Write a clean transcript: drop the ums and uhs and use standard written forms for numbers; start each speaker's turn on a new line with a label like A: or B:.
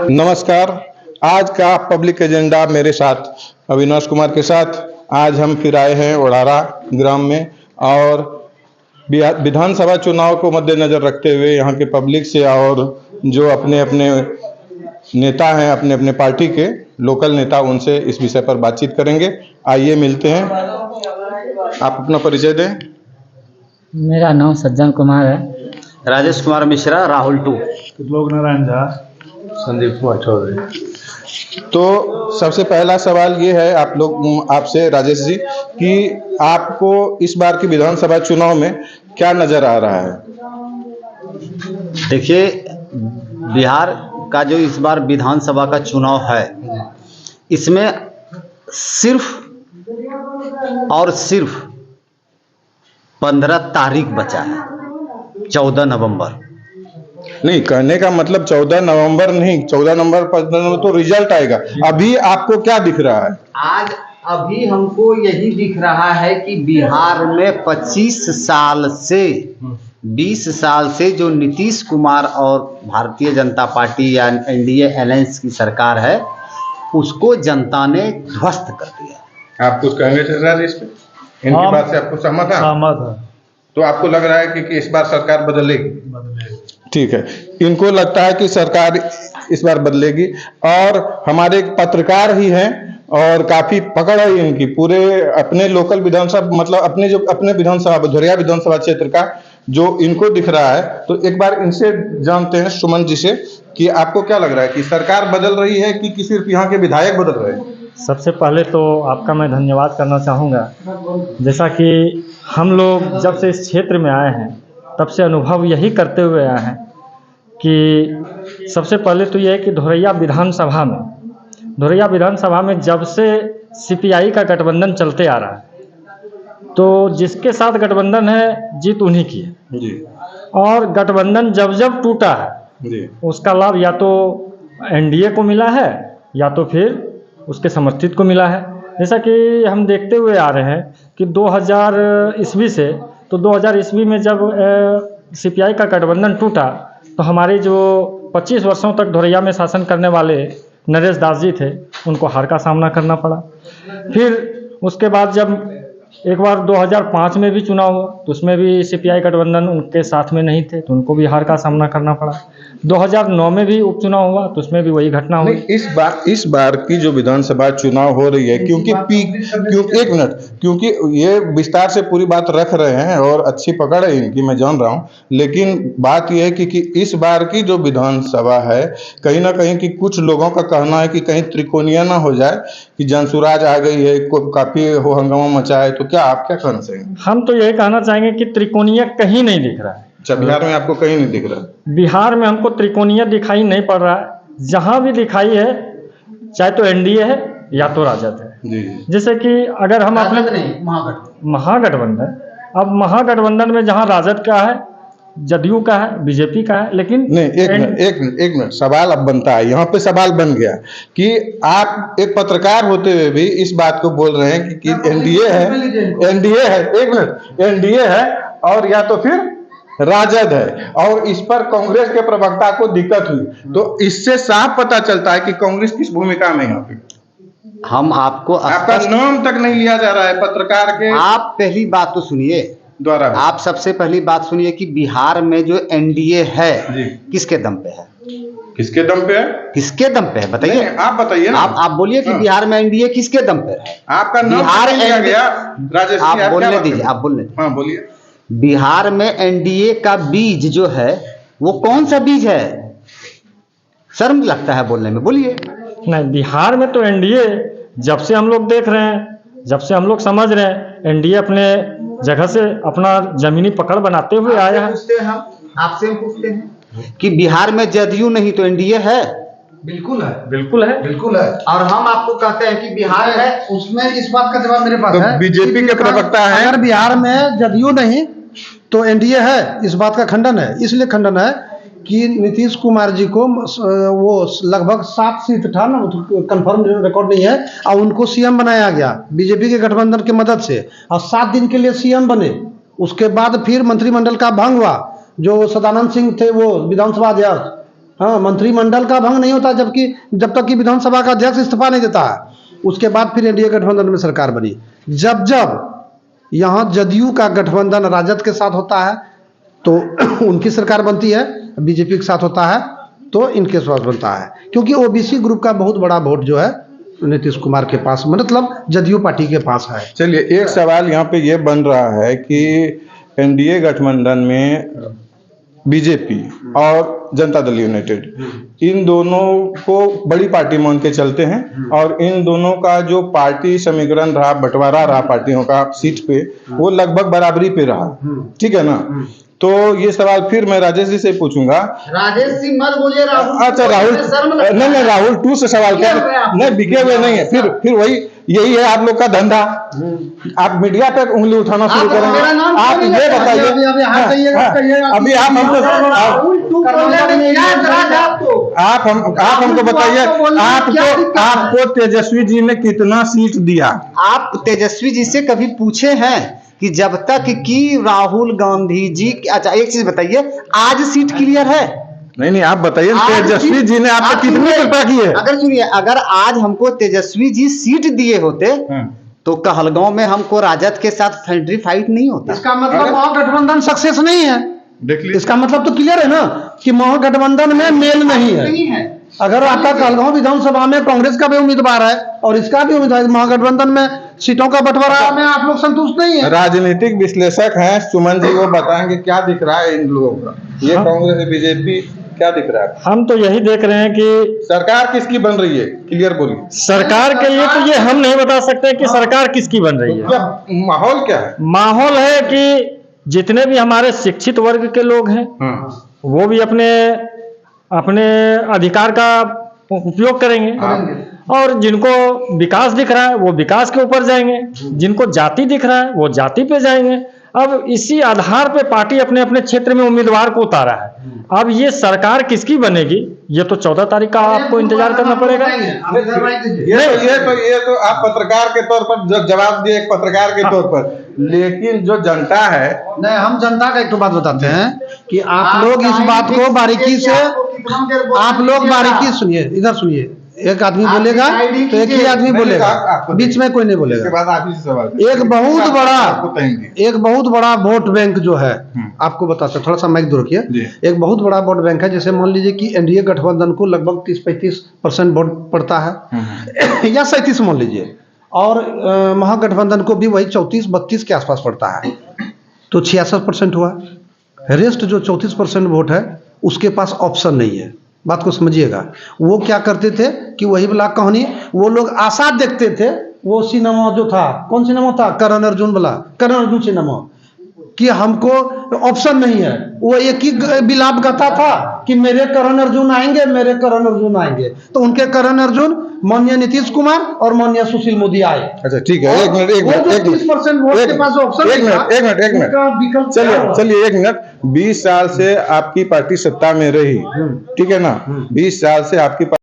A: नमस्कार। आज का पब्लिक एजेंडा मेरे साथ अविनाश कुमार के साथ आज हम फिर आए हैं ओढ़ारा ग्राम में और विधानसभा चुनाव को मद्देनजर रखते हुए यहाँ के पब्लिक से और जो अपने अपने नेता हैं अपने अपने पार्टी के लोकल नेता उनसे इस विषय पर बातचीत करेंगे। आइए मिलते हैं। आप अपना परिचय दें।
B: मेरा नाम सज्जन कुमार है।
C: राजेश कुमार मिश्रा, राहुल 2,
D: लोक नारायण झा, संदीप कुमार चौधरी।
A: तो सबसे पहला सवाल ये है आपसे राजेश जी कि आपको इस बार की विधानसभा चुनाव में क्या नजर आ रहा है?
C: देखिए, बिहार का जो इस बार विधानसभा का चुनाव है, इसमें सिर्फ और सिर्फ 15 तारीख बचा है, 14 नवंबर।
A: नहीं, कहने का मतलब 14 नवंबर नहीं, 14 नवंबर 15 नवंबर तो रिजल्ट आएगा। अभी आपको क्या दिख रहा है?
C: आज अभी हमको यही दिख रहा है कि बिहार में 25 साल से 20 साल से जो नीतीश कुमार और भारतीय जनता पार्टी या एनडीए अलायंस की सरकार है, उसको जनता ने ध्वस्त कर दिया।
A: आप कुछ कहेंगे सर इस पे? इनकी बात से आपको सहमत है?
D: सहमत है।
A: तो आपको लग रहा है कि इस बार सरकार बदलेगी? ठीक है, इनको लगता है कि सरकार इस बार बदलेगी और हमारे एक पत्रकार ही हैं और काफी पकड़ है इनकी पूरे अपने लोकल विधानसभा मतलब अपने विधानसभा धोरिया विधानसभा क्षेत्र का जो इनको दिख रहा है। तो एक बार इनसे जानते हैं, सुमन जी से, कि आपको क्या लग रहा है कि सरकार बदल रही है कि सिर्फ यहाँ के विधायक बदल रहे हैं?
D: सबसे पहले तो आपका मैं धन्यवाद करना चाहूँगा। जैसा कि हम लोग जब से इस क्षेत्र में आए हैं तब से अनुभव यही करते हुए आए हैं कि सबसे पहले तो यह है कि धोरिया विधानसभा में जब से सीपीआई का गठबंधन चलते आ रहा है, तो जिसके साथ गठबंधन है जीत उन्हीं की है
A: जी।
D: और गठबंधन जब जब टूटा है
A: जी।
D: उसका लाभ या तो एनडीए को मिला है या तो फिर उसके समर्थित को मिला है। जैसा कि हम देखते हुए आ रहे हैं कि 2000 ईस्वी से, तो 2000 ईस्वी में जब सीपीआई का गठबंधन टूटा तो हमारे जो 25 वर्षों तक धोरिया में शासन करने वाले नरेश दास जी थे, उनको हार का सामना करना पड़ा। फिर उसके बाद जब एक बार 2005 में भी चुनाव हुआ तो उसमें भी सीपीआई गठबंधन उनके साथ में नहीं थे, तो उनको भी हार का सामना करना पड़ा। 2009 में भी उपचुनाव हुआ तो उसमें भी वही घटना हुई।
A: इस बार की जो विधानसभा चुनाव हो रही है, क्योंकि एक मिनट, क्योंकि ये विस्तार से पूरी बात रख रहे हैं और अच्छी पकड़ है इनकी, मैं जान रहा हूँ, लेकिन बात यह है कि इस बार की जो विधानसभा है कहीं ना कहीं कि कुछ लोगों का कहना है कि कहीं त्रिकोणीय ना हो जाए, कि जनसुराज आ गई है, काफी हो हंगामा मचा है। तो क्या आप क्या कहना चाहेंगे?
D: हम तो यही कहना चाहेंगे कि त्रिकोणीय कहीं नहीं दिख रहा है।
A: अच्छा, बिहार में आपको कहीं नहीं दिख रहा?
D: बिहार में हमको त्रिकोणीय दिखाई नहीं पड़ रहा है। जहाँ भी दिखाई है चाहे तो एनडीए है या तो राजद है।
A: जी।
D: जैसे कि अगर हम अपने महागठबंधन, अब महागठबंधन में जहाँ राजद का है, जदयू का है, बीजेपी का है, लेकिन
A: नहीं, एक मिनट सवाल अब बनता है, यहाँ पे सवाल बन गया कि आप एक पत्रकार होते हुए भी इस बात को बोल रहे हैं कि एनडीए है, एक मिनट, एनडीए है और या तो फिर राजद है, और इस पर कांग्रेस के प्रवक्ता को दिक्कत हुई। तो इससे साफ पता चलता है कि कांग्रेस किस भूमिका में यहाँ पे।
C: हम आपको
A: आपका नाम तक नहीं लिया जा रहा है पत्रकार के।
C: आप पहली बात तो सुनिए
A: द्वारा, आप
C: सबसे पहली बात सुनिए कि बिहार में जो एनडीए है किसके दम पे है?
A: किसके दम पे है?
C: किसके दम पे है बताइए?
A: आप बताइए ना।
C: आप बोलिए कि बिहार में एनडीए किसके दम पे है?
A: आपका नाम
C: बिहार
A: लिया गया राजेश जी,
C: आप बोलने दीजिए, आप बोलने दीजिए।
A: हाँ बोलिए।
C: बिहार में एनडीए का बीज जो है वो कौन सा बीज है? शर्म लगता है बोलने में, बोलिए।
D: नहीं, बिहार में तो एनडीए जब से हम लोग देख रहे हैं, जब से हम लोग समझ रहे हैं, एनडीए अपने जगह से अपना जमीनी पकड़ बनाते हुए आया है।
C: आपसे हम पूछते हैं कि बिहार में जदयू नहीं तो एनडीए है?
E: बिल्कुल है,
D: बिल्कुल है,
E: बिल्कुल है।
C: और हम आपको कहते हैं कि बिहार है,
E: उसमें इस बात का जवाब मेरे पास
A: तो
E: है।
A: बीजेपी के प्रवक्ता है,
E: अगर बिहार में जदयू नहीं तो एनडीए है, इस बात का खंडन है। इसलिए खंडन है कि नीतीश कुमार जी को वो लगभग 7 सीट था ना, कंफर्म रिकॉर्ड नहीं है, और उनको सीएम बनाया गया बीजेपी के गठबंधन की मदद से, और 7 दिन के लिए सीएम बने। उसके बाद फिर मंत्रिमंडल का भंग हुआ, जो सदानंद सिंह थे वो विधानसभा अध्यक्ष, हाँ, मंत्रिमंडल का भंग नहीं होता जबकि जब तक कि विधानसभा का अध्यक्ष इस्तीफा नहीं देता है। उसके बाद फिर एनडीए गठबंधन में सरकार बनी। जब जब यहाँ जदयू का गठबंधन राजद के साथ होता है तो उनकी सरकार बनती है, बीजेपी के साथ होता है तो इनके साथ बनता है, क्योंकि ओबीसी ग्रुप का बहुत बड़ा वोट जो है नीतीश कुमार के पास, मतलब जदयू पार्टी के पास है।
A: चलिए, एक सवाल यहाँ पे ये बन रहा है कि एनडीए गठबंधन में बीजेपी और जनता दल यूनाइटेड इन दोनों को बड़ी पार्टी मान के चलते हैं और इन दोनों का जो पार्टी समीकरण रहा, बंटवारा रहा पार्टियों का सीट पे, वो लगभग बराबरी पे रहा। ठीक है ना? तो ये सवाल फिर मैं राजेश जी से पूछूंगा।
C: राजेश जी मत बोलिए राहुल।
A: अच्छा राहुल, नहीं राहुल टू से सवाल कर, नहीं बिके हुए नहीं है। फिर वही यही है आप लोग का धंधा, आप मीडिया पे उंगली उठाना शुरू करेंगे। आप ये बताइए, अभी आप हमको बताइए, आपको तेजस्वी जी ने कितना सीट दिया?
C: आप तेजस्वी जी से कभी पूछे हैं कि जब तक कि राहुल गांधी जी, अच्छा एक चीज बताइए, आज सीट क्लियर है?
A: नहीं आप बताइए, तेजस्वी जी ने आपको कितनी कृपा की है?
C: अगर सुनिए, अगर आज हमको तेजस्वी जी सीट दिए होते तो कहलगांव में हमको राजद के साथ फ्रेंडली फाइट नहीं होता।
E: इसका मतलब महागठबंधन सक्सेस नहीं है।
A: देख लीजिए,
E: इसका मतलब तो क्लियर है ना कि महागठबंधन में मेल नहीं है। अगर आपका कहलगांव विधानसभा में कांग्रेस का भी उम्मीदवार है और इसका भी उम्मीदवार, महागठबंधन में सीटों का बंटवारा में आप लोग संतुष्ट नहीं है।
A: राजनीतिक विश्लेषक हैं सुमन जी, वो बताएंगे क्या दिख रहा है इन लोगों का, ये कांग्रेस बीजेपी क्या दिख रहा है?
D: हम तो यही देख रहे हैं कि
A: सरकार किसकी बन रही है, क्लियर बोलिए।
D: सरकार के लिए तो ये हम नहीं बता सकते कि सरकार किसकी बन रही है।
A: माहौल क्या है?
D: माहौल है कि जितने भी हमारे शिक्षित वर्ग के लोग हैं वो भी अपने अपने अधिकार का उपयोग करेंगे और जिनको विकास दिख रहा है वो विकास के ऊपर जाएंगे, जिनको जाति दिख रहा है वो जाति पे जाएंगे। अब इसी आधार पे पार्टी अपने अपने क्षेत्र में उम्मीदवार को उतारा है। अब ये सरकार किसकी बनेगी ये तो 14 तारीख का आपको इंतजार करना पड़ेगा।
A: ये तो आप पत्रकार के तौर पर जो जवाब दिए, एक पत्रकार के तौर पर, लेकिन जो जनता है,
E: नहीं, हम जनता का एक तो बात बताते हैं कि आप लोग इस बात को बारीकी से, आप लोग बारीकी सुनिए, इधर सुनिए, एक आदमी बोलेगा तो एक ही आदमी बोलेगा, बीच में कोई नहीं बोलेगा।
A: इसके बाद आप ही से सवाल।
E: एक बहुत बड़ा वोट बैंक जो है, आपको बताते हैं, थोड़ा सा माइक दूर रखिए। एक बहुत बड़ा वोट बैंक है, जैसे मान लीजिए कि एनडीए गठबंधन को लगभग 30-35% वोट पड़ता है या 37 मान लीजिए, और महागठबंधन को भी वही 34-32 के आसपास पड़ता है, तो 66% हुआ। रेस्ट जो 34% वोट है उसके पास ऑप्शन नहीं है। बात को समझिएगा। वो क्या करते थे कि वही वाला कहानी, वो लोग आशा देखते थे। वो सिनेमा जो था, कौन सिनेमा था, करण अर्जुन वाला, करण अर्जुन सिनेमा, कि हमको ऑप्शन नहीं है। वो एक ही बिलाप गाता था कि मेरे करण अर्जुन आएंगे, मेरे करण अर्जुन आएंगे। तो उनके करण अर्जुन माननीय नीतीश कुमार और माननीय सुशील मोदी आए।
A: अच्छा ठीक है, एक मिनट
E: 30% वोट के पास ऑप्शन,
A: एक मिनट, चलिए 1 मिनट। 20 साल से आपकी पार्टी सत्ता में रही, ठीक है ना? 20 साल से आपकी